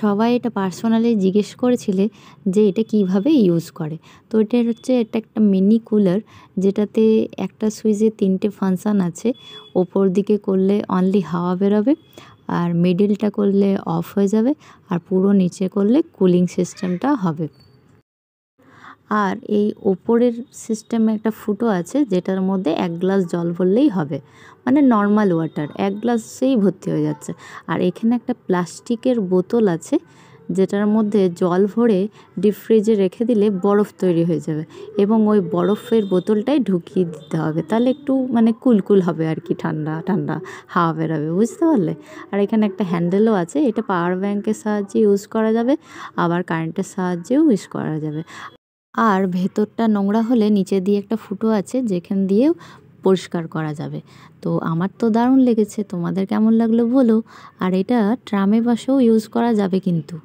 সবাই এটা পার্সোনালি জিজ্ঞেস করেছিলে যে এটা কিভাবে ইউজ করে। তো এটা হচ্ছে এটা একটা মিনি কুলার, যেটাতে একটা সুইচে 3টে ফাংশান আছে। ওপর দিকে করলে অনলি হাওয়া বেরোবে, আর মিডলটা করলে অফ হয়ে যাবে, আর পুরো নিচে করলে কুলিং সিস্টেমটা হবে। আর এই ওপরের সিস্টেমে একটা ফুটো আছে, যেটার মধ্যে 1 গ্লাস জল ভরলেই হবে, মানে নর্মাল ওয়াটার 1 গ্লাসেই ভর্তি হয়ে যাচ্ছে। আর এখানে একটা প্লাস্টিকের বোতল আছে, যেটার মধ্যে জল ভরে ডিপ ফ্রিজে রেখে দিলে বরফ তৈরি হয়ে যাবে, এবং ওই বরফের বোতলটাই ঢুকিয়ে দিতে হবে, তাহলে একটু মানে কুলকুল হবে আর কি, ঠান্ডা ঠান্ডা হাওয়া বেরোবে, বুঝতে পারলে। আর এখানে একটা হ্যান্ডেলও আছে, এটা পাওয়ার ব্যাংকের সাহায্যে ইউজ করা যাবে, আবার কারেন্টের সাহায্যেও ইউজ করা যাবে। আর ভেতরটা নোংরা হলে নিচে দিয়ে একটা ফুটো আছে, যেখান দিয়েও পরিষ্কার করা যাবে। তো আমার তো দারুণ লেগেছে, তোমাদের কেমন লাগলো বলো। আর এটা ট্রামে বাসেও ইউজ করা যাবে কিন্তু।